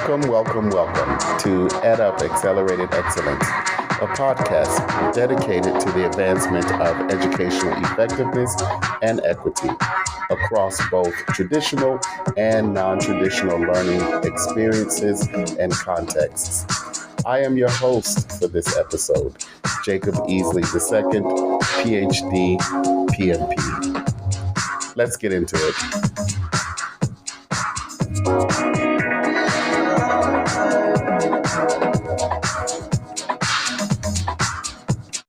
Welcome to EdUp Accelerated Excellence, a podcast dedicated to the advancement of educational effectiveness and equity across both traditional and non-traditional learning experiences and contexts. I am your host for this episode, Jacob Easley II, PhD, PMP. Let's get into it.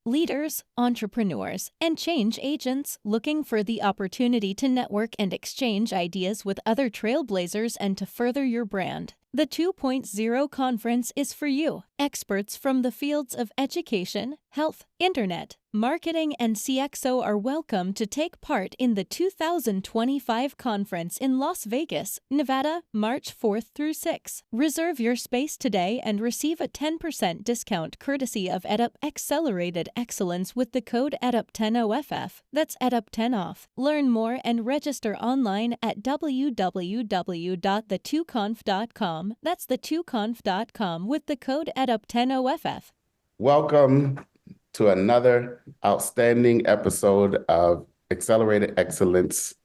Leaders, entrepreneurs, and change agents looking for the opportunity to network and exchange ideas with other trailblazers and to further your brand. The 2.0 conference is for you. Experts from the fields of education, health, internet, marketing, and CXO are welcome to take part in the 2025 conference in Las Vegas, Nevada, March 4th through 6th. Reserve your space today and receive a 10% discount courtesy of EdUp Accelerated Excellence with the code EdUp10OFF. That's EdUp10OFF. Learn more and register online at www.the2conf.com. That's the2conf.com with the code EdUp10OFF. Welcome to another outstanding episode of Accelerated Excellence,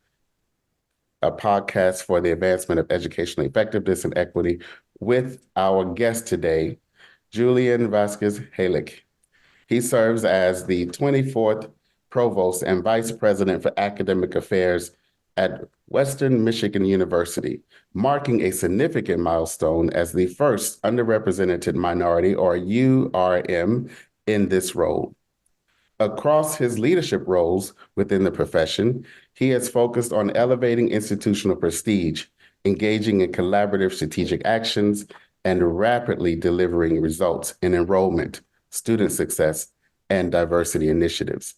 a podcast for the advancement of educational effectiveness and equity with our guest today, Julian Vasquez Heilig. He serves as the 24th Provost and Vice President for Academic Affairs at Western Michigan University, marking a significant milestone as the first underrepresented minority, or URM, in this role. Across his leadership roles within the profession, he has focused on elevating institutional prestige, engaging in collaborative strategic actions, and rapidly delivering results in enrollment, student success, and diversity initiatives.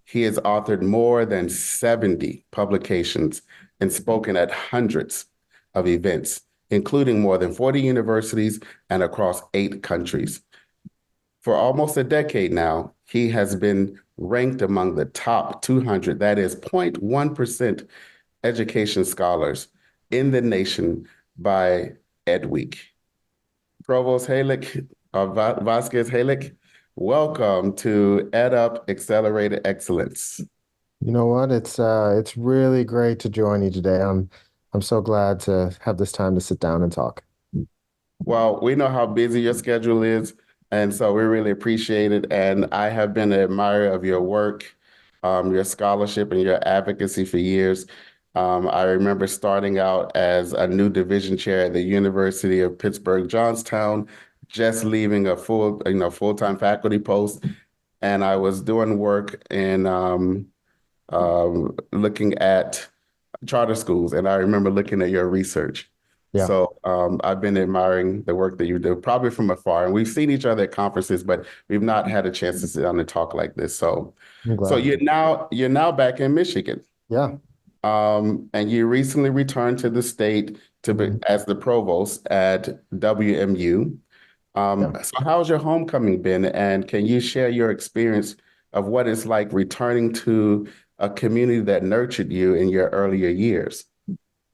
He has authored more than 70 publications and spoken at hundreds of events, including more than 40 universities and across 8 countries. For almost a decade now, he has been ranked among the top 200, that is 0.1% education scholars in the nation by EdWeek. Provost Heilig, Vasquez Heilig, welcome to EdUp Accelerated Excellence. You know what? It's really great to join you today. I'm so glad to have this time to sit down and talk. Well, we know how busy your schedule is, and so we really appreciate it. And I have been an admirer of your work, your scholarship, and your advocacy for years. I remember starting out as a new division chair at the University of Pittsburgh, Johnstown, just leaving a full-time faculty post, and I was doing work in looking at charter schools, and I remember looking at your research. Yeah. So I've been admiring the work that you do, probably from afar, and we've seen each other at conferences, but we've not had a chance to sit down and talk like this. So you're now back in Michigan. Yeah. And you recently returned to the state as the provost at WMU. So how's your homecoming been? And can you share your experience of what it's like returning to a community that nurtured you in your earlier years?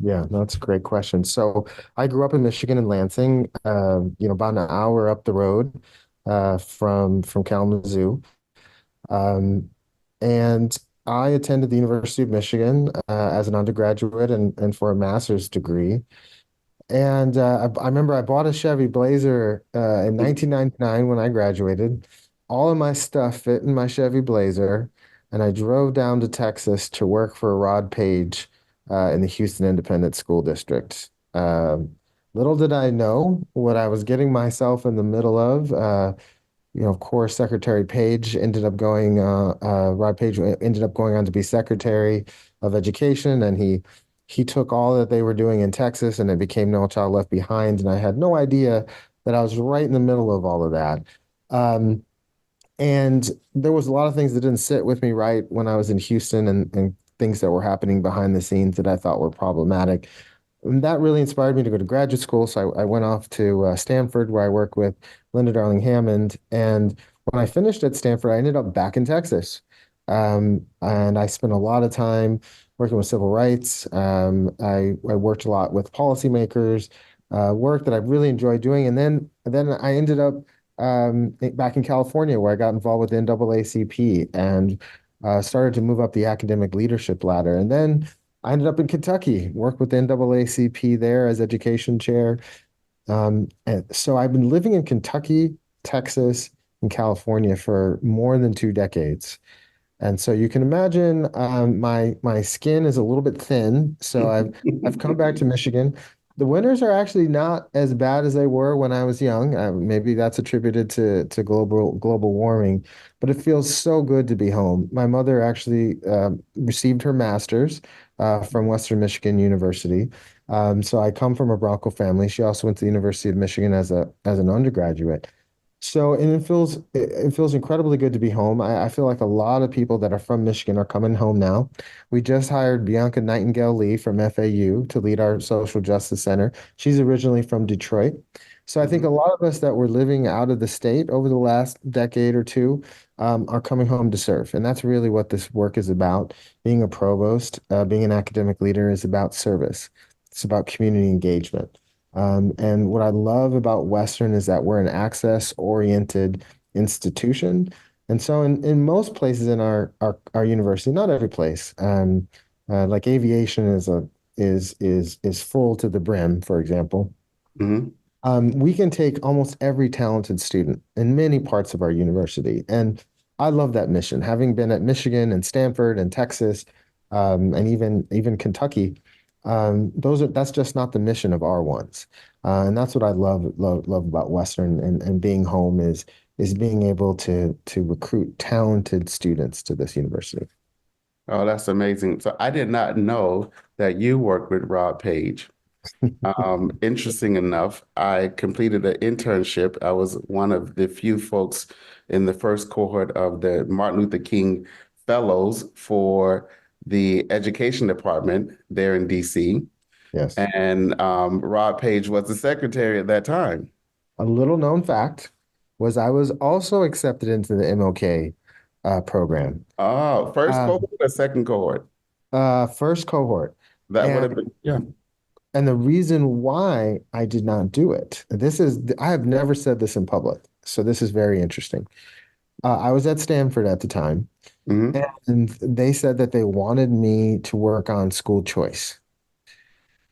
Yeah, that's a great question. So I grew up in Michigan in Lansing, about an hour up the road from Kalamazoo. And I attended the University of Michigan as an undergraduate and for a master's degree. And I remember I bought a Chevy Blazer in 1999 when I graduated. All of my stuff fit in my Chevy Blazer, and I drove down to Texas to work for Rod Page in the Houston Independent School District. Little did I know what I was getting myself in the middle of. Of course, Secretary Page Rod Page ended up going on to be Secretary of Education, and he took all that they were doing in Texas, and it became No Child Left Behind. And I had no idea that I was right in the middle of all of that. And there was a lot of things that didn't sit with me right when I was in Houston, and things that were happening behind the scenes that I thought were problematic. And that really inspired me to go to graduate school. So I went off to Stanford, where I worked with Linda Darling Hammond. And when I finished at Stanford, I ended up back in Texas. And I spent a lot of time working with civil rights. I worked a lot with policymakers, work that I really enjoyed doing. And then I ended up back in California where I got involved with NAACP and started to move up the academic leadership ladder. And then I ended up in Kentucky, worked with NAACP there as education chair. And so I've been living in Kentucky, Texas, and California for more than 2 decades. And so you can imagine my skin is a little bit thin. So I've come back to Michigan. The winters are actually not as bad as they were when I was young. Maybe that's attributed to global warming, but it feels so good to be home. My mother actually received her master's from Western Michigan University. So I come from a Bronco family. She also went to the University of Michigan as an undergraduate. So, and it feels incredibly good to be home. I feel like a lot of people that are from Michigan are coming home now. We just hired Bianca Nightingale-Lee from FAU to lead our social justice center. She's originally from Detroit. So I think a Mhm. lot of us that were living out of the state over the last decade or two are coming home to serve. And that's really what this work is about. Being a provost, being an academic leader is about service. It's about community engagement. And what I love about Western is that we're an access-oriented institution. And so in most places in our university, not every place, like aviation is full to the brim, for example. Mhm. We can take almost every talented student in many parts of our university. And I love that mission. Having been at Michigan and Stanford and Texas, and even Kentucky, that's just not the mission of R1s. And that's what I love about Western and being home is being able to recruit talented students to this university. Oh, that's amazing. So I did not know that you worked with Rob Page. Interesting enough, I completed an internship. I was one of the few folks in the first cohort of the Martin Luther King Fellows for the Education Department there in DC. Yes. And Rob Page was the secretary at that time. A little known fact was I was also accepted into the MLK program. Oh, first Uh, cohort or second cohort? First cohort. That would And have been, yeah. and the reason why I did not do it, I have never said this in public, so this is very interesting. I was at Stanford at the time, Hmm. and they said that they wanted me to work on school choice.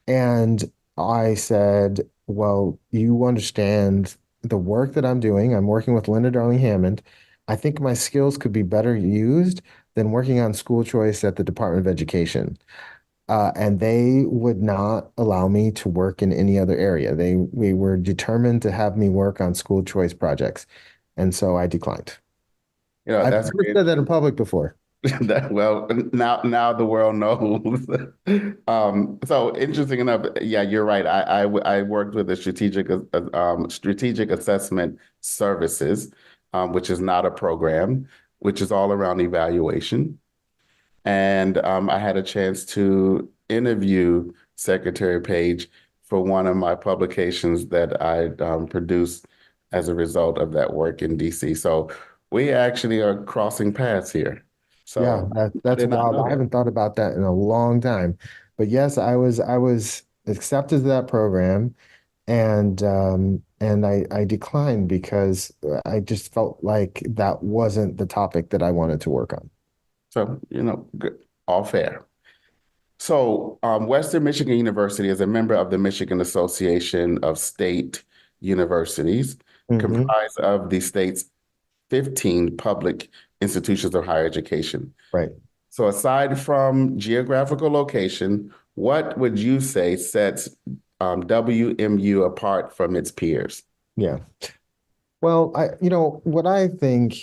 And I said, well, you understand the work that I'm doing. I'm working with Linda Darling Hammond. I think my skills could be better used than working on school choice at the Department of Education. And they would not allow me to work in any other area. We were determined to have me work on school choice projects. And so I declined. I've That's never great. said that in public before. Well, now the world knows. So interesting enough, yeah, you're right. I worked with the strategic assessment services, which is not a program, which is all around evaluation. And I had a chance to interview Secretary Page for one of my publications that I produced as a result of that work in DC. So we actually are crossing paths here. Yeah, So I that's did not wild. know I that. haven't thought about that in a long time. But yes, I was accepted to that program and I declined because I just felt like that wasn't the topic that I wanted to work on. So, good, all fair. So, Western Michigan University is a member of the Michigan Association of State Universities, Hmm. comprised of the state's 15 public institutions of higher education. Right. So aside from geographical location, what would you say sets WMU apart from its peers? Yeah. Well, what I think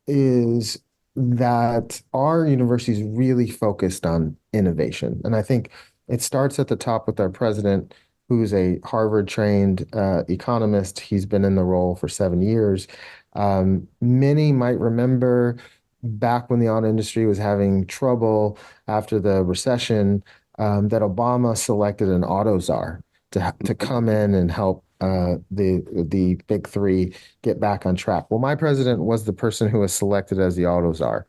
is that our university is really focused on innovation. And I think it starts at the top with our president, who's a Harvard trained economist. He's been in the role for 7 years. Many might remember back when the auto industry was having trouble after the recession, that Obama selected an auto czar to come in and help the big three get back on track. Well, my president was the person who was selected as the auto czar.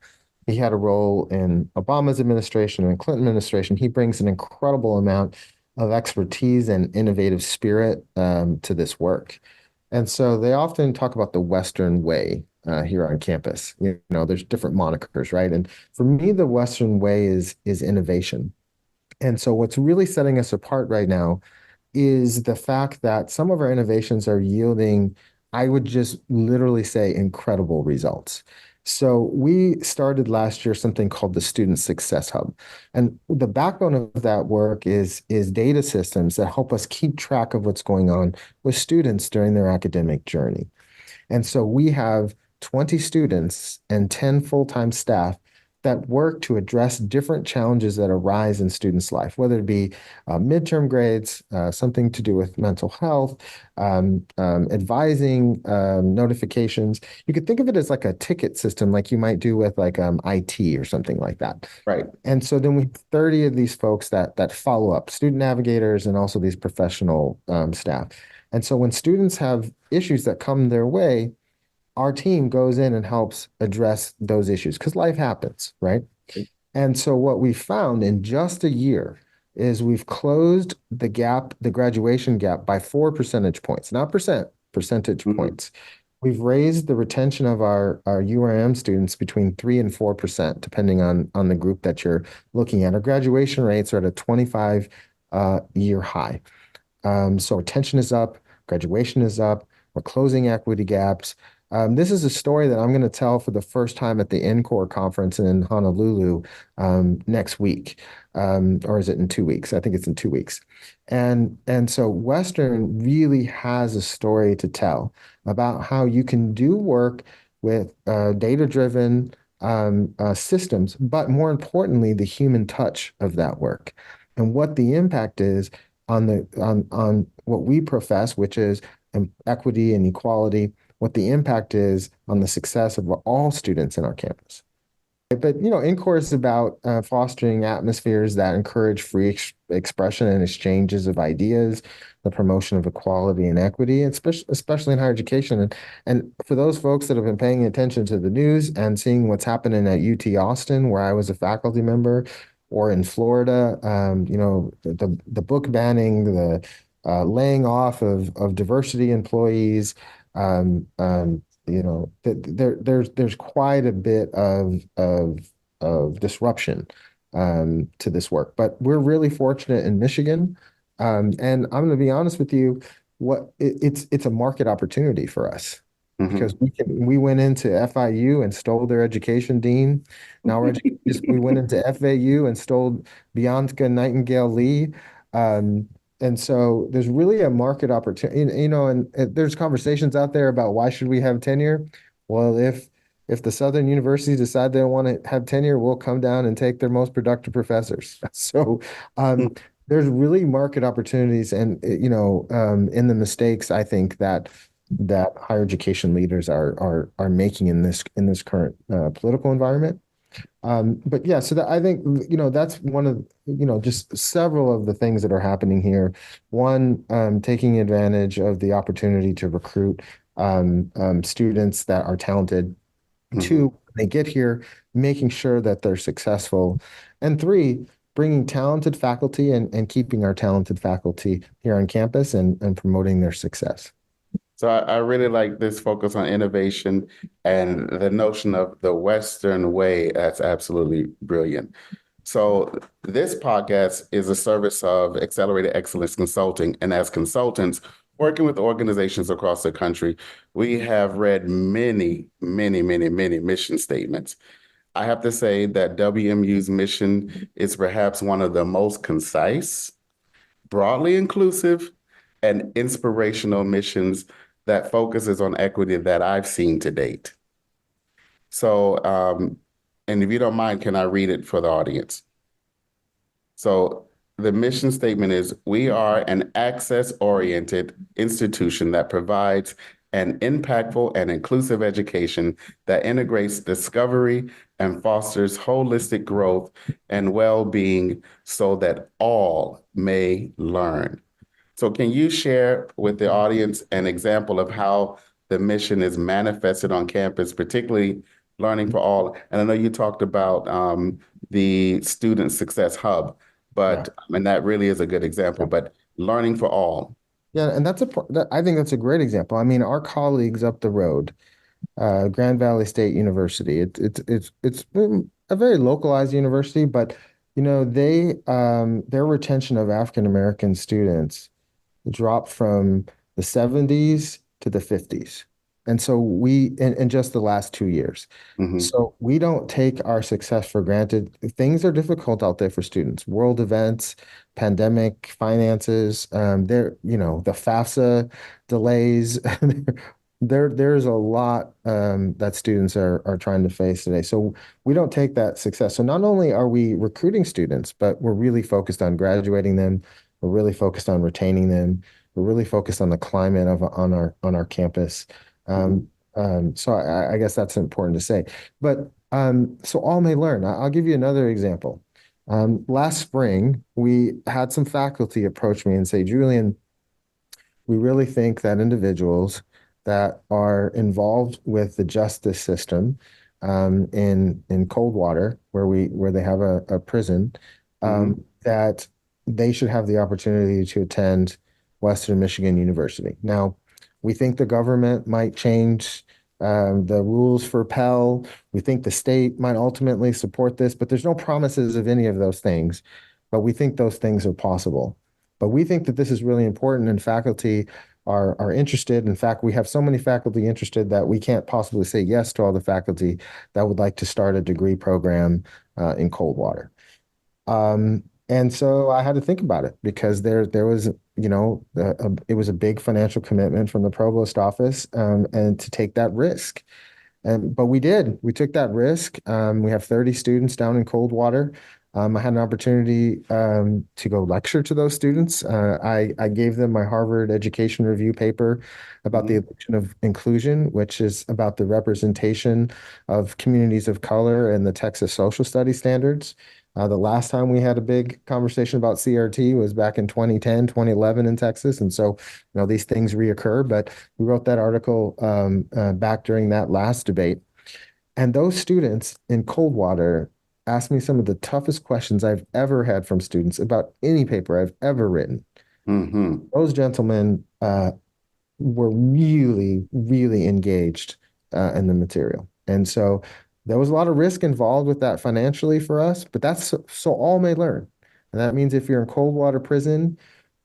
He had a role in Obama's administration and Clinton administration. He brings an incredible amount of expertise and innovative spirit to this work. And so they often talk about the Western way here on campus. You know, there's different monikers, right? And for me, the Western way is innovation. And so what's really setting us apart right now is the fact that some of our innovations are yielding, I would just literally say, incredible results. So we started last year something called the Student Success Hub. And the backbone of that work is data systems that help us keep track of what's going on with students during their academic journey. And so we have 20 students and 10 full-time staff that work to address different challenges that arise in students' life, whether it be midterm grades, something to do with mental health, advising, notifications. You could think of it as like a ticket system, like you might do with like IT or something like that. Right. And so then we have 30 of these folks that follow up, student navigators and also these professional staff. And so when students have issues that come their way, our team goes in and helps address those issues because life happens, right? And so what we found in just a year is we've closed the gap, the graduation gap by 4 percentage points, not percentage points. We've raised the retention of our URM students between 3 and 4%, depending on the group that you're looking at. Our graduation rates are at a 25 year high. So retention is up, graduation is up, we're closing equity gaps. This is a story that I'm going to tell for the first time at the NCORE conference in Honolulu next week. Or is it in 2 weeks? I think it's in 2 weeks. And so Western really has a story to tell about how you can do work with data-driven systems, but more importantly, the human touch of that work and what the impact is on what we profess, which is equity and equality, what the impact is on the success of all students in our campus. But, you know, NCORE is about fostering atmospheres that encourage free expression and exchanges of ideas, the promotion of equality and equity, especially in higher education. And for those folks that have been paying attention to the news and seeing what's happening at UT Austin, where I was a faculty member, or in Florida, you know, the book banning, the laying off of diversity employees, you know, there's quite a bit of disruption to this work. But we're really fortunate in Michigan, and I'm going to be honest with you, it's a market opportunity for us. Because we went into FIU and stole their education dean. Now we went into FAU and stole Bianca Nightingale Lee. And so there's really a market opportunity, you know, and there's conversations out there about why should we have tenure? Well, if the Southern universities decide they don't want to have tenure, we'll come down and take their most productive professors. So there's really market opportunities, and you know, in the mistakes I think that higher education leaders are making in this current political environment. But yeah, so that I think, you know, that's one of, you know, just several of the things that are happening here. One, taking advantage of the opportunity to recruit students that are talented. Two, when they get here, making sure that they're successful. And three, bringing talented faculty and keeping our talented faculty here on campus and promoting their success. So I really like this focus on innovation and the notion of the Western way. That's absolutely brilliant. So this podcast is a service of Accelerated Excellence Consulting. And as consultants working with organizations across the country, we have read many, many, many, many mission statements. I have to say that WMU's mission is perhaps one of the most concise, broadly inclusive, and inspirational missions that focuses on equity that I've seen to date. So, and if you don't mind, can I read it for the audience? So the mission statement is, we are an access-oriented institution that provides an impactful and inclusive education that integrates discovery and fosters holistic growth and well-being so that all may learn. So can you share with the audience an example of how the mission is manifested on campus, particularly Learning for All? And I know you talked about the Student Success Hub, Yeah. And that really is a good example, Yeah. but learning for all. Yeah, and I think that's a great example. I mean, our colleagues up the road, Grand Valley State University, it's a very localized university, but their retention of African American students dropped from the 70s to the 50s. And so in just the last 2 years. Hmm. So we don't take our success for granted. Things are difficult out there for students. World events, pandemic, finances, the FAFSA delays. There's a lot that students are trying to face today. So we don't take that success. So not only are we recruiting students, but we're really focused on graduating them. We're really focused on retaining them. We're really focused on the climate on our campus. Hmm. So I guess that's important to say. But so all may learn. I'll give you another example. Last spring, we had some faculty approach me and say, Julian, we really think that individuals that are involved with the justice system in Coldwater, where they have a prison, Hmm. that they should have the opportunity to attend Western Michigan University. Now, we think the government might change the rules for Pell. We think the state might ultimately support this, but there's no promises of any of those things. But we think those things are possible. But we think that this is really important, and faculty are interested. In fact, we have so many faculty interested that we can't possibly say yes to all the faculty that would like to start a degree program in Coldwater. And so I had to think about it because there was, it was a big financial commitment from the provost office, and to take that risk. But we did. We took that risk. We have 30 students down in Coldwater. I had an opportunity to go lecture to those students. I gave them my Harvard Education Review paper about the Hmm. illusion of inclusion, which is about the representation of communities of color in the Texas social studies standards. The last time we had a big conversation about CRT was back in 2010, 2011 in Texas. And so, these things reoccur, but we wrote that article back during that last debate. And those students in Coldwater asked me some of the toughest questions I've ever had from students about any paper I've ever written. Hmm. Those gentlemen were really, really engaged in the material. And so there was a lot of risk involved with that financially for us, but that's so all may learn. And that means if you're in Coldwater Prison,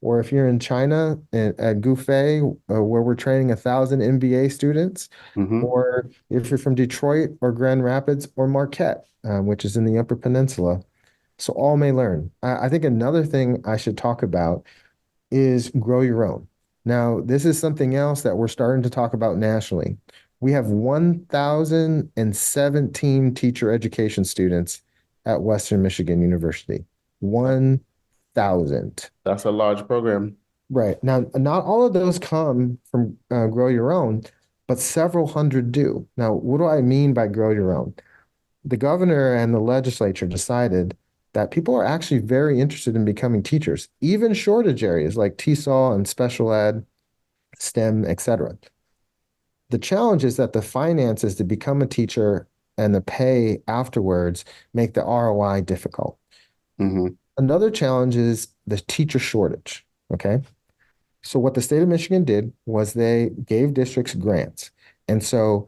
or if you're in China at Gufei, where we're training 1,000 MBA students, Hmm. or if you're from Detroit or Grand Rapids or Marquette, which is in the Upper Peninsula. So all may learn. I think another thing I should talk about is grow your own. Now, this is something else that we're starting to talk about nationally. We have 1,017 teacher education students at Western Michigan University. 1,000. That's a large program. Right. Now, not all of those come from Grow Your Own, but several hundred do. Now, what do I mean by grow your own? The governor and the legislature decided that people are actually very interested in becoming teachers, even shortage areas like TESOL and special ed, STEM, etc. The challenge is that the finances to become a teacher and the pay afterwards make the ROI difficult. Hmm. Another challenge is the teacher shortage. Okay. So what the state of Michigan did was they gave districts grants. And so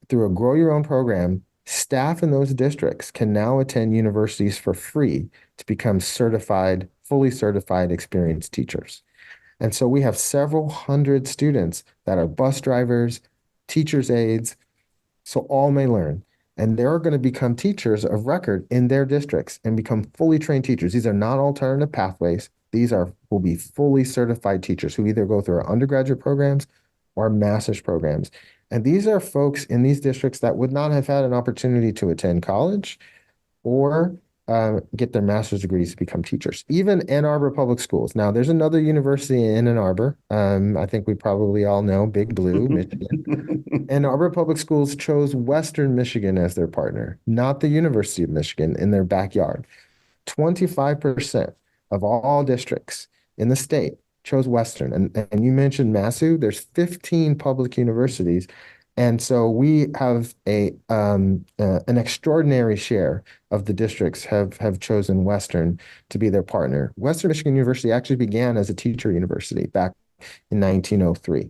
through a grow your own program, staff in those districts can now attend universities for free to become certified, fully certified experienced teachers. And so we have several hundred students that are bus drivers, teachers' aides, so all may learn. And they're going to become teachers of record in their districts and become fully trained teachers. These are not alternative pathways. These will be fully certified teachers who either go through our undergraduate programs or master's programs. And these are folks in these districts that would not have had an opportunity to attend college or get their master's degrees to become teachers. Even Ann Arbor Public Schools. Now, there's another university in Ann Arbor. I think we probably all know Big Blue, Michigan. Ann Arbor Public Schools chose Western Michigan as their partner, not the University of Michigan in their backyard. 25% of all districts in the state chose Western. And you mentioned Massue, there's 15 public universities, And so we have an extraordinary share of the districts have chosen Western to be their partner. Western Michigan University actually began as a teacher university back in 1903.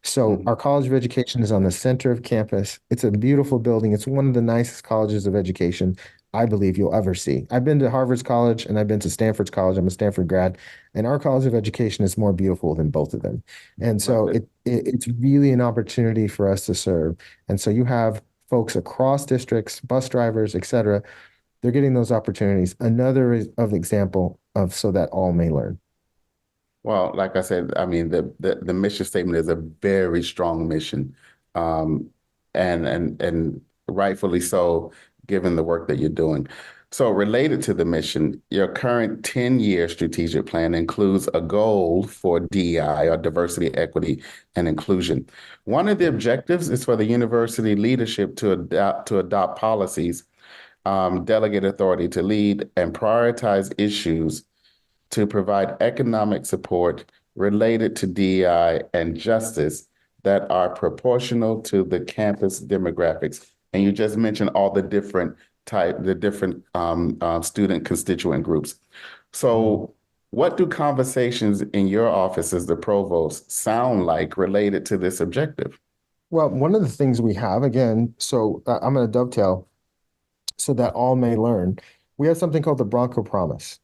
So Mhm. our College of Education is on the center of campus. It's a beautiful building. It's one of the nicest colleges of education I believe you'll ever see. I've been to Harvard's college and I've been to Stanford's college. I'm a Stanford grad, and our College of Education is more beautiful than both of them. And so it's really an opportunity for us to serve. And so you have folks across districts, bus drivers, et cetera. They're getting those opportunities. Another is of example of so that all may learn. Well, like I said, I mean, the mission statement is a very strong mission, um, and rightfully so, given the work that you're doing. So, related to the mission, your current 10-year strategic plan includes a goal for DEI, or diversity, equity, and inclusion. One of the objectives is for the university leadership to adopt policies, delegate authority to lead, and prioritize issues to provide economic support related to DEI and justice that are proportional to the campus demographics. And you just mentioned all the different student constituent groups. So, what do conversations in your office as the provost sound like related to this objective? Well, one of the things we have, again, so I'm going to dovetail so that all may learn. We have something called the Bronco Promise.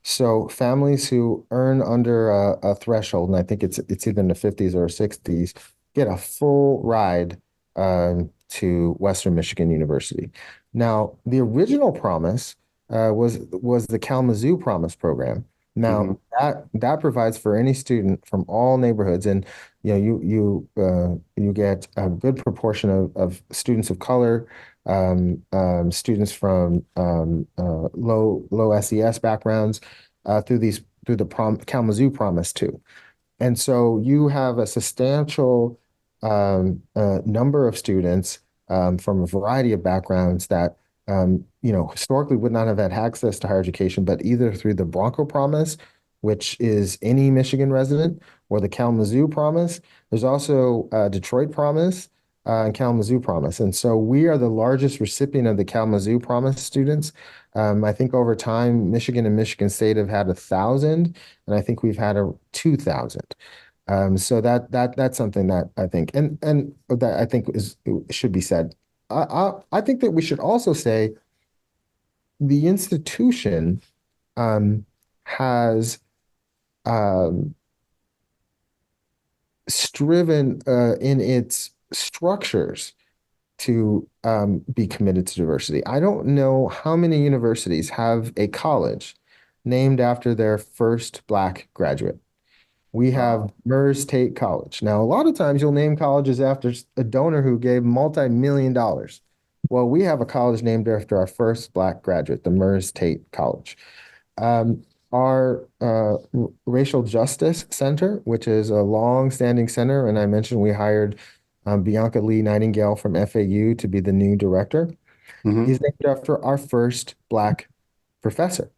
So families who earn under a threshold, and I think it's either in the 50s or 60s, get a full ride to Western Michigan University. Now, the original promise was the Kalamazoo Promise program. Hmm. Now that provides for any student from all neighborhoods, and you get a good proportion of students of color, students from low SES backgrounds through the Kalamazoo Promise too. And so you have a substantial number of students from a variety of backgrounds that historically would not have had access to higher education, but either through the Bronco Promise, which is any Michigan resident, or the Kalamazoo Promise. There's also Detroit Promise and Kalamazoo Promise. And so we are the largest recipient of the Kalamazoo Promise students. I think over time, Michigan and Michigan State have had 1,000, and I think we've had 2,000. So that's something that I think, and that I think should be said. I think that we should also say the institution has um, striven in its structures to be committed to diversity. I don't know how many universities have a college named after their first Black graduate. We have Wow. Mers Tate College. Now, a lot of times you'll name colleges after a donor who gave multi-million dollars. Well, we have a college named after our first Black graduate, the Mers Tate College. Our Racial Justice Center, which is a long-standing center, and I mentioned we hired Bianca Lee Nightingale from FAU to be the new director, Hmm. is named after our first Black professor.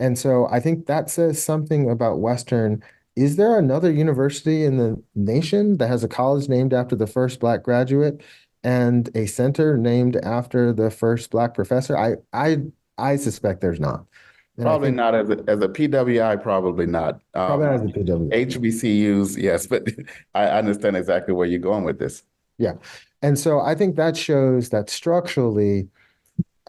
And so I think that says something about Western. Is there another university in the nation that has a college named after the first Black graduate and a center named after the first Black professor? I suspect there's not. And I Probably think not as a PWI, probably not. probably not as a PW. HBCUs, yes, but I understand exactly where you're going with this. Yeah. And so I think that shows that structurally,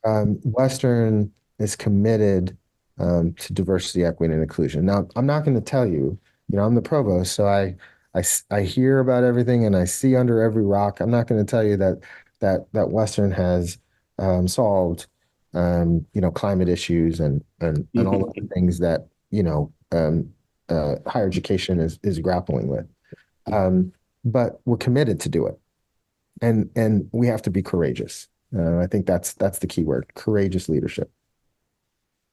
Western is committed to diversity, equity, and inclusion. Now, I'm not going to tell you, I'm the provost, so I hear about everything and I see under every rock. I'm not going to tell you that Western has solved, climate issues and all of the things that, higher education is grappling with. But we're committed to do it, and we have to be courageous. I think that's the key word, courageous leadership.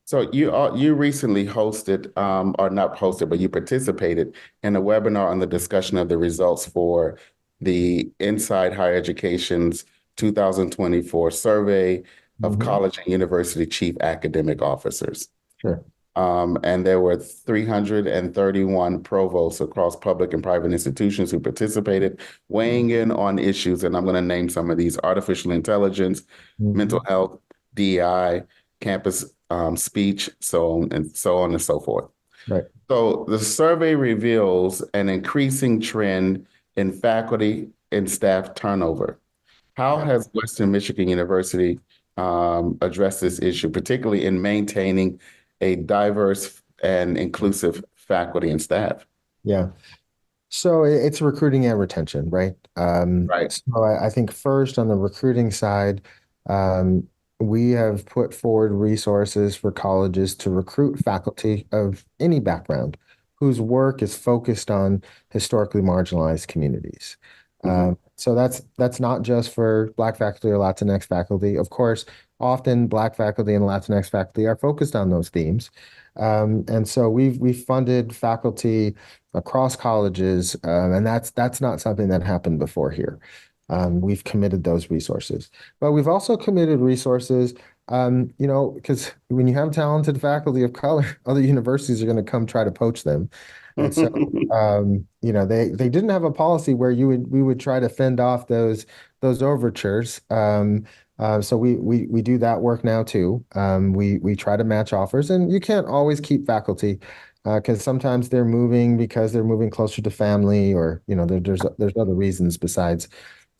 So you recently hosted, or not hosted, but you participated in a webinar on the discussion of the results for the Inside Higher Education's 2024 survey of Mhm. college and university chief academic officers. Sure. And there were 331 provosts across public and private institutions who participated, weighing in on issues. And I'm going to name some of these: artificial intelligence, mental Mhm. health, DEI, campus speech, so on and so forth. Right. So the survey reveals an increasing trend in faculty and staff turnover. How Yeah. has Western Michigan University addressed this issue, particularly in maintaining a diverse and inclusive faculty and staff? Yeah. So it's recruiting and retention, right? Right. So I think first on the recruiting side, um, we have put forward resources for colleges to recruit faculty of any background whose work is focused on historically marginalized communities. Mhm. So that's not just for Black faculty or Latinx faculty. Of course, often Black faculty and Latinx faculty are focused on those themes. And so we've funded faculty across colleges, and that's not something that happened before here. We've committed those resources, but we've also committed resources, because when you have talented faculty of color, other universities are going to come try to poach them, and so they didn't have a policy where we would try to fend off those overtures. So we do that work now too. We try to match offers, and you can't always keep faculty because sometimes they're moving because they're moving closer to family, or there's other reasons besides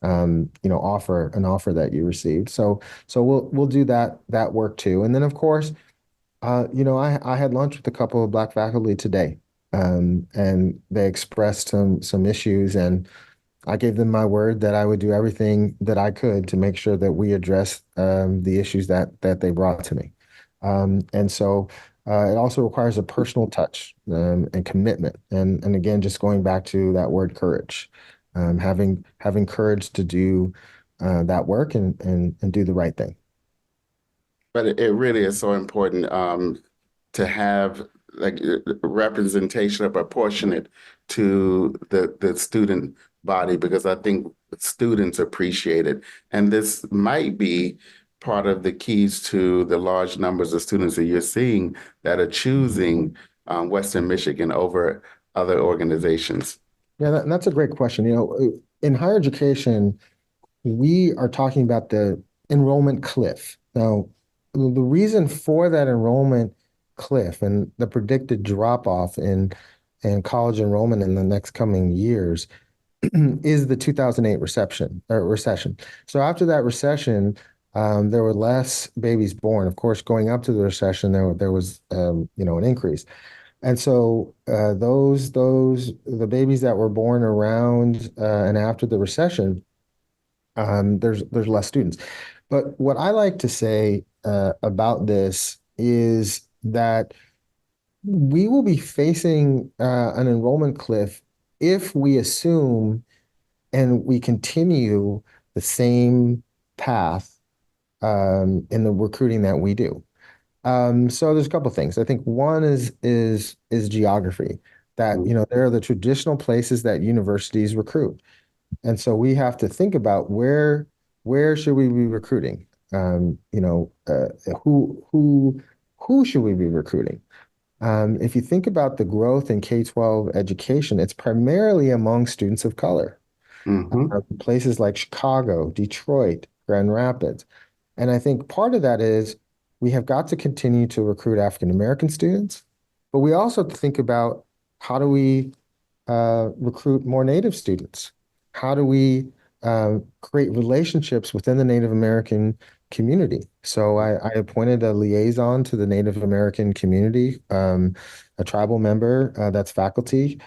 offer an offer that you received. So we'll do that work too. And then of course, I had lunch with a couple of Black faculty today, and they expressed some issues, and I gave them my word that I would do everything that I could to make sure that we address the issues that they brought to me. And so it also requires a personal touch and commitment. And again, just going back to that word courage, having courage to do that work and do the right thing. But it really is so important to have like representation or proportionate to the student body, because I think students appreciate it. And this might be part of the keys to the large numbers of students that you're seeing that are choosing Western Michigan over other organizations. Yeah, that's a great question. In higher education, we are talking about the enrollment cliff. Now, the reason for that enrollment cliff and the predicted drop off in college enrollment in the next coming years is the 2008 recession. So after that recession, there were less babies born. Of course, going up to the recession, there was an increase. And so those the babies that were born around and after the recession, there's less students. But what I like to say about this is that we will be facing an enrollment cliff if we assume and we continue the same path in the recruiting that we do. So there's a couple of things. I think one is geography. That there are the traditional places that universities recruit. And so we have to think about where should we be recruiting? Um, you know, uh, who should we be recruiting? If you think about the growth in K-12 education, it's primarily among students of color. Hmm. Places like Chicago, Detroit, Grand Rapids. And I think part of that is we have got to continue to recruit African American students, but we also have to think about how do we recruit more Native students? How do we create relationships within the Native American community? So I appointed a liaison to the Native American community, a tribal member that's faculty,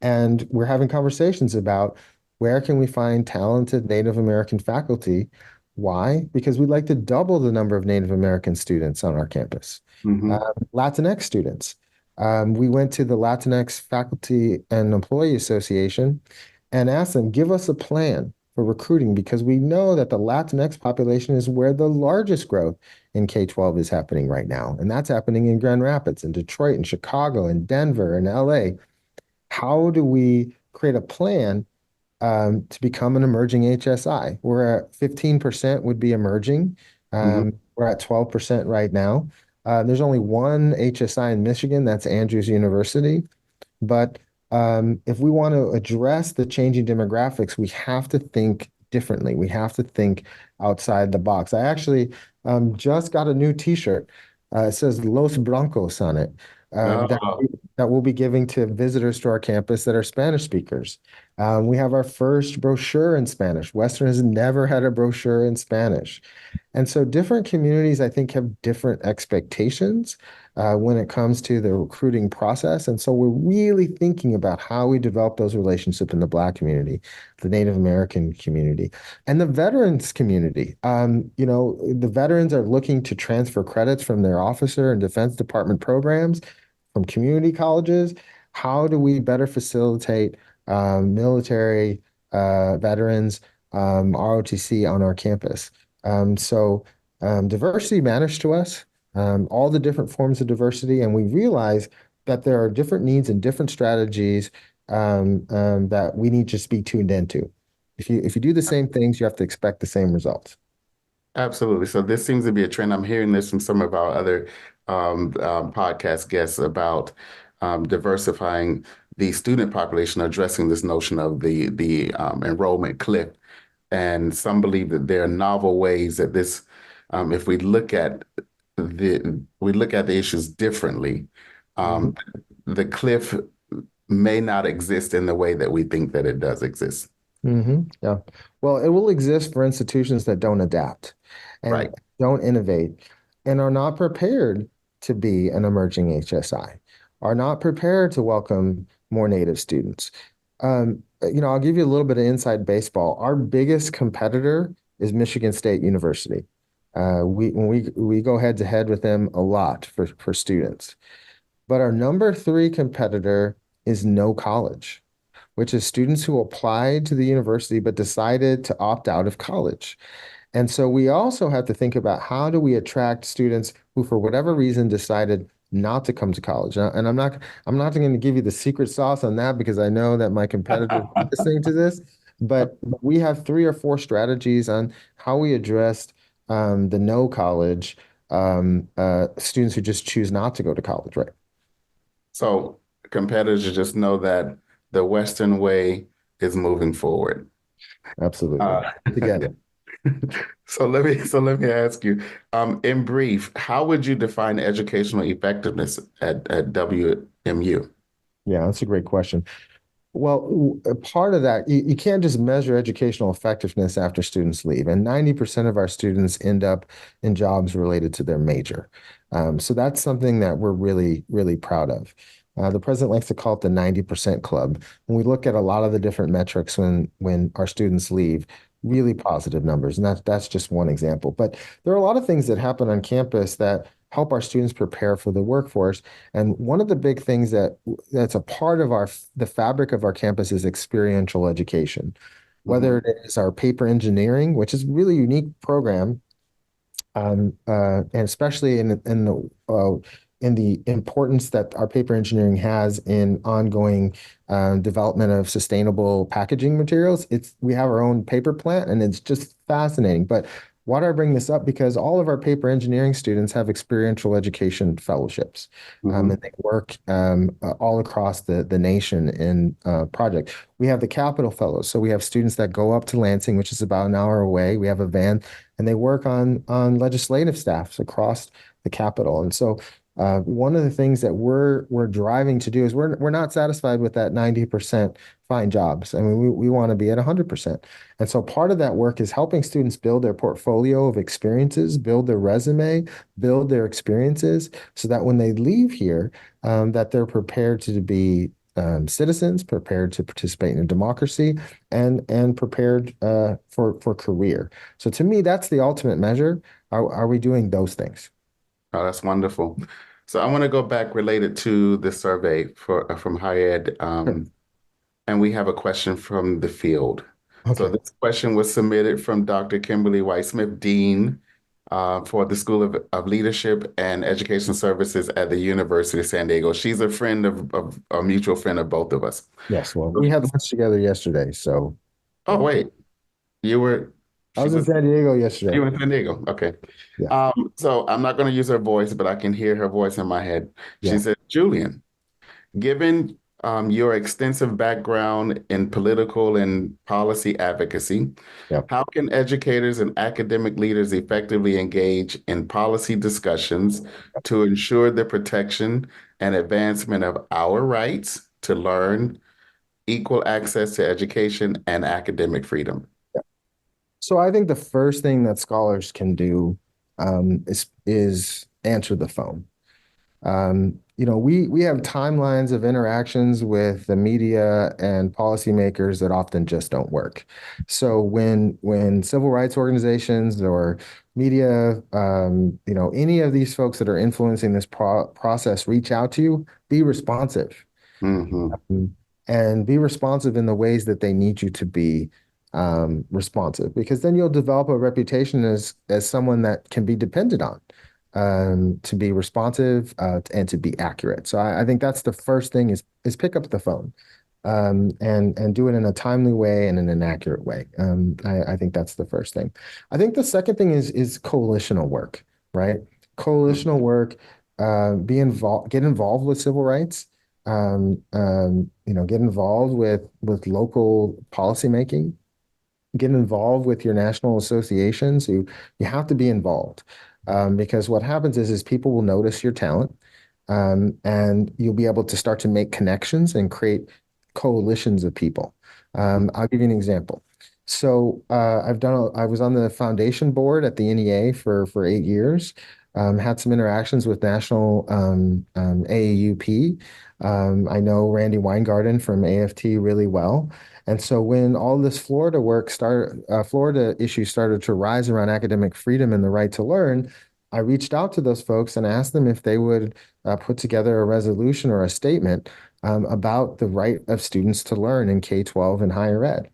and we're having conversations about where can we find talented Native American faculty. Why? Because we'd like to double the number of Native American students on our campus. Hmm. Latinx students. We went to the Latinx Faculty and Employee Association and asked them, give us a plan for recruiting because we know that the Latinx population is where the largest growth in K-12 is happening right now. And that's happening in Grand Rapids, in Detroit, in Chicago, in Denver, in LA. How do we create a plan to become an emerging HSI? We're at 15% would be emerging. Hmm. We're at 12% right now. There's only one HSI in Michigan, that's Andrews University. But if we want to address the changing demographics, we have to think differently. We have to think outside the box. I actually just got a new T-shirt. It says Los Blancos on it. Oh, That we'll be giving to visitors to our campus that are Spanish speakers. We have our first brochure in Spanish. Western has never had a brochure in Spanish. And so different communities, I think, have different expectations when it comes to the recruiting process. And so we're really thinking about how we develop those relationships in the Black community, the Native American community, and the veterans community. The veterans are looking to transfer credits from their officer and Defense Department programs, from community colleges. How do we better facilitate military veterans ROTC on our campus? Diversity matters to us, all the different forms of diversity, and we realize that there are different needs and different strategies that we need to just be tuned into. If you do the same things, you have to expect the same results. absolutely. So this seems to be a trend. I'm hearing this from some of our other podcast guests about diversifying the student population, addressing this notion of the enrollment cliff. And some believe that there are novel ways that this, if we look at the issues differently, Mhm. um, the cliff may not exist in the way that we think that it does exist. Yeah. Well, it will exist for institutions that don't adapt and Right. don't innovate and are not prepared to be an emerging HSI, are not prepared to welcome more Native students. I'll give you a little bit of inside baseball. Our biggest competitor is Michigan State University. We go head to head with them a lot for students. But our number three competitor is no college, which is students who applied to the university but decided to opt out of college. And so we also have to think about how do we attract students who, for whatever reason, decided not to come to college. And I'm not going to give you the secret sauce on that because I know that my competitors are listening to this, but we have three or four strategies on how we address the no college students who just choose not to go to college, right? So competitors just know that the Western way is moving forward. Absolutely. Uh, Together. so let me ask you, in brief, how would you define educational effectiveness at WMU? Yeah, that's a great question. Well, a part of that, you can't just measure educational effectiveness after students leave. And 90% of our students end up in jobs related to their major. So that's something that we're really, really proud of. The president likes to call it the 90% club. When we look at a lot of the different metrics when our students leave, really positive numbers. And that's just one example. But there are a lot of things that happen on campus that help our students prepare for the workforce. And one of the big things that's a part of the fabric of our campus is experiential education. Whether Mhm. it is our paper engineering, which is a really unique program, and especially in the importance that our paper engineering has in ongoing development of sustainable packaging materials. We have our own paper plant, and it's just fascinating. But why do I bring this up? Because all of our paper engineering students have experiential education fellowships, Mhm. and they work all across the nation in project. We have the Capital Fellows, so we have students that go up to Lansing, which is about an hour away. We have a van, and they work on legislative staffs across the Capitol. And so one of the things that we're driving to do is we're not satisfied with that 90% find jobs. I mean, we want to be at 100%. And so part of that work is helping students build their portfolio of experiences, build their resume, build their experiences, so that when they leave here, that they're prepared to be citizens, prepared to participate in a democracy, and prepared for career. So to me, that's the ultimate measure. Are we doing those things? Oh, that's wonderful. So I want to go back related to the survey from higher ed, Sure. and we have a question from the field. So Okay. this question was submitted from Dr. Kimberly White-Smith, Dean for the School of Leadership and Education Services at the University of San Diego. She's a friend of a mutual friend of both of us. Yes. Well, we had lunch together yesterday, so Oh, yeah. wait, you were. I She was in was San Diego yesterday. you in San Diego. Okay. Yeah, So I'm not going to use her voice, but I can hear her voice in my head. She yeah, said, Julian, given your extensive background in political and policy advocacy, yeah. how can educators and academic leaders effectively engage in policy discussions to ensure the protection and advancement of our rights to learn, equal access to education, and academic freedom? So I think the first thing that scholars can do is answer the phone. We have timelines of interactions with the media and policymakers that often just don't work. So when civil rights organizations or media, any of these folks that are influencing this process reach out to you, be responsive. Hmm. And be responsive in the ways that they need you to be responsive, because then you'll develop a reputation as someone that can be depended on to be responsive and to be accurate. So I think that's the first thing is pick up the phone and do it in a timely way and in an accurate way. I think that's the first thing. I think the second thing is coalitional work, right? Coalitional work, get involved with civil rights, get involved with local policymaking, get involved with your national associations. You have to be involved because what happens is people will notice your talent, and you'll be able to start to make connections and create coalitions of people. I'll give you an example. So I was on the foundation board at the NEA for 8 years. Had some interactions with National AAUP. I know Randy Weingarten from AFT really well. And so when all this Florida issues started to rise around academic freedom and the right to learn, I reached out to those folks and asked them if they would put together a resolution or a statement about the right of students to learn in K-12 and higher ed,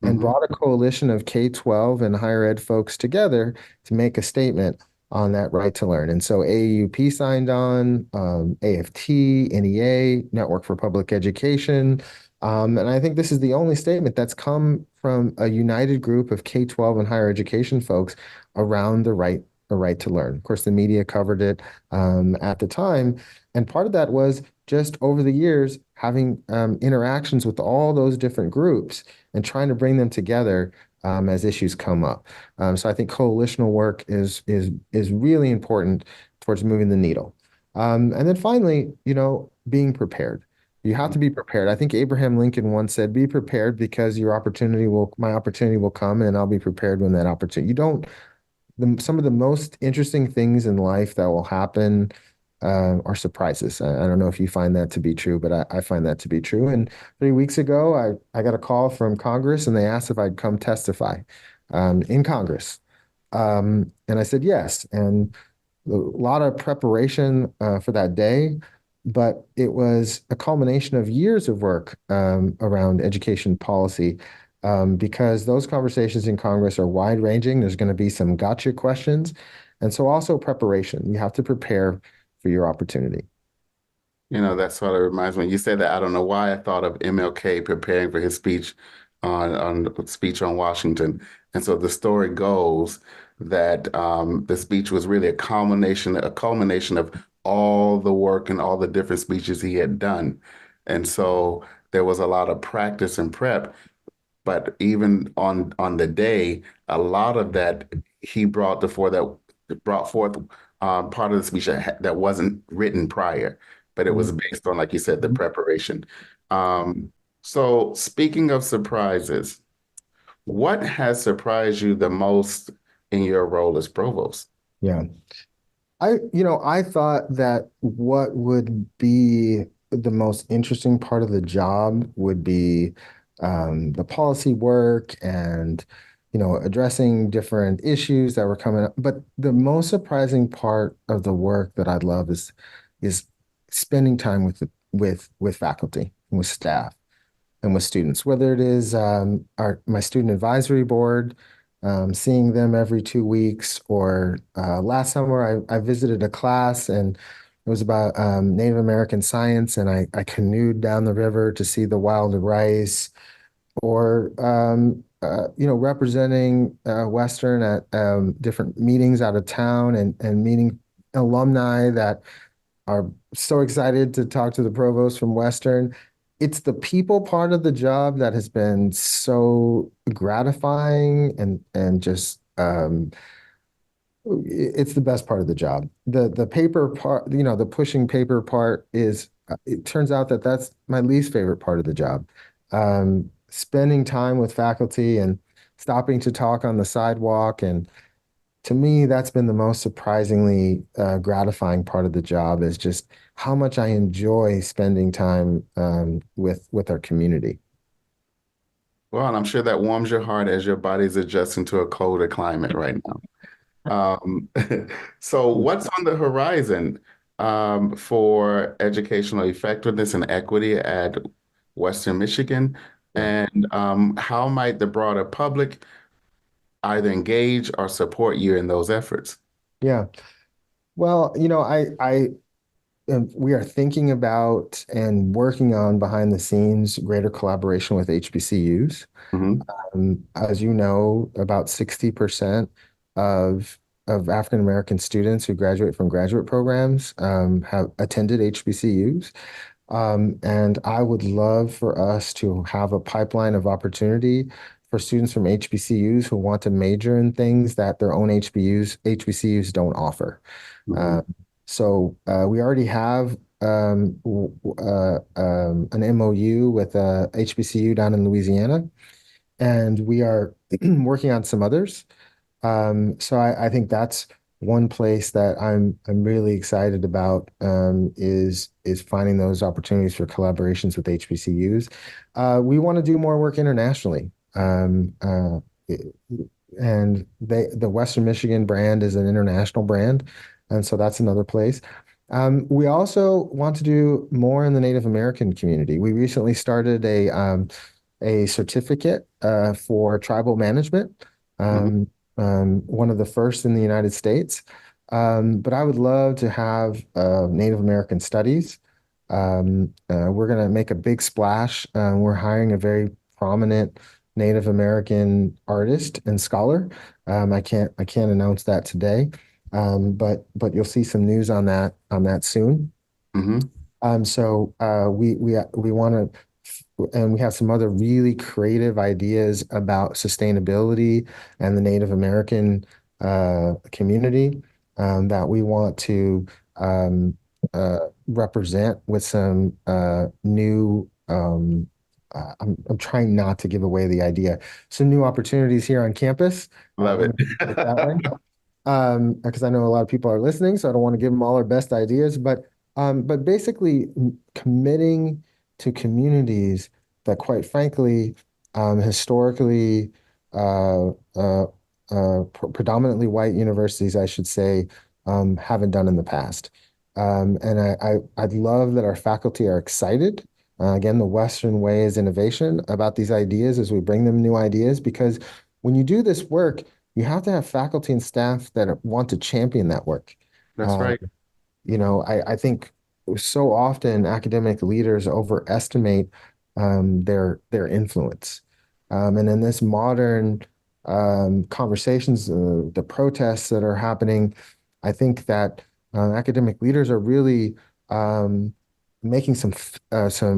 and Hmm. brought a coalition of K-12 and higher ed folks together to make a statement on that right to learn. And so AAUP signed on, AFT, NEA, Network for Public Education. And I think this is the only statement that's come from a united group of K-12 and higher education folks around the right to learn. Of course, the media covered it at the time. And part of that was just over the years having interactions with all those different groups and trying to bring them together as issues come up. So I think coalitional work is really important towards moving the needle. And then finally, being prepared. You have to be prepared. I think Abraham Lincoln once said, "Be prepared because my opportunity will come, and I'll be prepared when that opportunity." You don't Some of the most interesting things in life that will happen are surprises. I don't know if you find that to be true, but I find that to be true. And 3 weeks ago, I got a call from Congress, and they asked if I'd come testify in Congress. And I said yes. And a lot of preparation for that day, but it was a culmination of years of work around education policy, because those conversations in Congress are wide ranging. There's going to be some gotcha questions. And so also preparation. You have to prepare for your opportunity. That sort of reminds me. You said that I don't know why I thought of MLK preparing for his speech on Washington. And so the story goes that the speech was really a culmination of all the work and all the different speeches he had done. And so there was a lot of practice and prep. But even on the day, a lot of that he brought forth part of the speech that wasn't written prior, but it was based on, like you said, the Mhm. preparation. So speaking of surprises, what has surprised you the most in your role as provost? Yeah. I thought that what would be the most interesting part of the job would be the policy work and, addressing different issues that were coming up. But the most surprising part of the work that I love is spending time with faculty and with staff and with students, whether it is my student advisory board, seeing them every 2 weeks, or last summer I visited a class and it was about Native American science, and I canoed down the river to see the wild rice, or representing Western at different meetings out of town and meeting alumni that are so excited to talk to the provost from Western. It's the people part of the job that has been so gratifying and just it's the best part of the job. The paper part, the pushing paper part is it turns out that that's my least favorite part of the job. Spending time with faculty and stopping to talk on the sidewalk, and to me, that's been the most surprisingly gratifying part of the job is just how much I enjoy spending time with our community. Well, and I'm sure that warms your heart as your body's adjusting to a colder climate right now. Um, so what's on the horizon for educational effectiveness and equity at Western Michigan? Yeah. And how might the broader public either engage or support you in those efforts? Yeah. Well, we are thinking about and working on behind the scenes greater collaboration with HBCUs. Hmm. As you know, about 60% of African American students who graduate from graduate programs have attended HBCUs. And I would love for us to have a pipeline of opportunity for students from HBCUs who want to major in things that their own HBCUs don't offer. Hmm. Uh, so we already have an MOU with HBCU down in Louisiana, and we are working on some others. So I think that's one place that I'm really excited about is finding those opportunities for collaborations with HBCUs. We want to do more work internationally. And the Western Michigan brand is an international brand, and so that's another place. We also want to do more in the Native American community. We recently started a certificate for tribal management, Hmm. one of the first in the United States. But I would love to have Native American studies. We're going to make a big splash. We're hiring a very prominent Native American artist and scholar. I can't announce that today, but you'll see some news on that soon. Hmm. So we want to and we have some other really creative ideas about sustainability and the Native American community that we want to um, represent with some new. I'm trying not to give away the idea. Some new opportunities here on campus. Love Let it. me put it that way. Because I know a lot of people are listening, so I don't want to give them all our best ideas, but basically committing to communities that, quite frankly, historically, uh, uh, predominantly white universities, I should say, haven't done in the past. And I'd love that our faculty are excited. Again, the Western way is innovation about these ideas as we bring them new ideas, because when you do this work, you have to have faculty and staff that want to champion that work. That's Uh, right. I think so often academic leaders overestimate their influence. And in this modern conversations, the protests that are happening, I think that academic leaders are really um, making some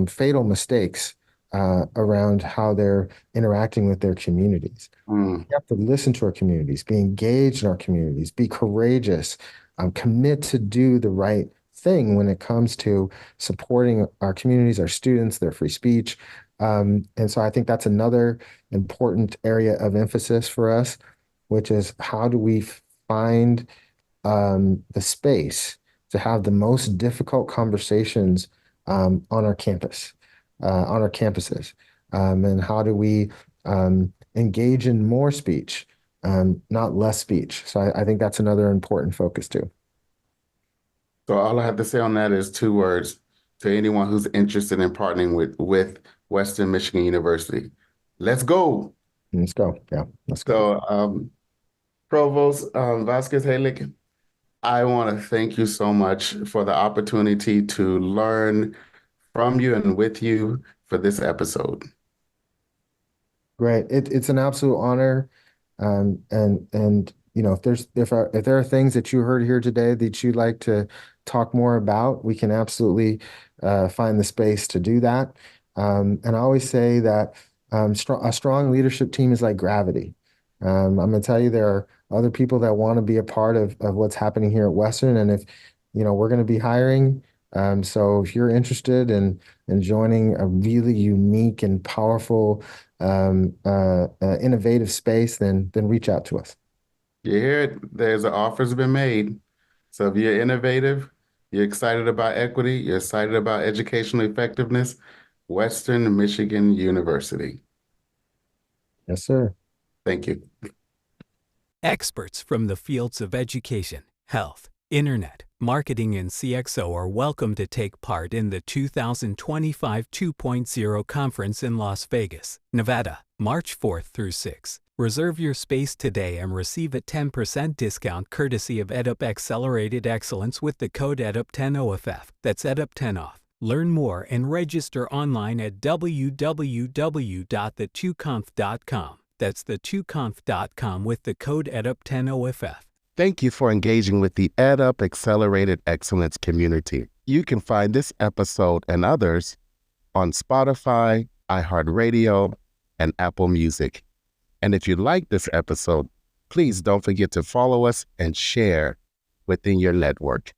fatal mistakes around how they're interacting with their communities. Mm. We have to listen to our communities, be engaged in our communities, be courageous, commit to do the right thing when it comes to supporting our communities, our students, their free speech. And so I think that's another important area of emphasis for us, which is how do we find the space to have the most difficult conversations on our campus, on our campuses, and how do we engage in more speech, not less speech. So I think that's another important focus too. So all I have to say on that is two words to anyone who's interested in partnering with Western Michigan University. Let's go. Let's go. Yeah, let's go. So Provost Vasquez Heilig, I want to thank you so much for the opportunity to learn from you and with you for this episode. Great. It's an absolute honor. And if there are things that you heard here today that you'd like to talk more about, we can absolutely find the space to do that. And I always say that a strong leadership team is like gravity. I'm going to tell you there are other people that want to be a part of what's happening here at Western, and if we're going to be hiring. So if you're interested in joining a really unique and powerful innovative space, then reach out to us. You hear it? There's an offer's been made. So if you're innovative, you're excited about equity, you're excited about educational effectiveness, Western Michigan University. Yes, sir. Thank you. Experts from the fields of education, health, internet, marketing, and CXO are welcome to take part in the 2025 2.0 conference in Las Vegas, Nevada, March 4th through 6th. Reserve your space today and receive a 10% discount courtesy of EdUp Accelerated Excellence with the code EdUp10OFF. That's EdUp10OFF. Learn more and register online at www.the2conf.com. That's the2conf.com with the code EdUp10OFF. Thank you for engaging with the EdUp Accelerated Excellence community. You can find this episode and others on Spotify, iHeartRadio, and Apple Music. And if you like this episode, please don't forget to follow us and share within your network.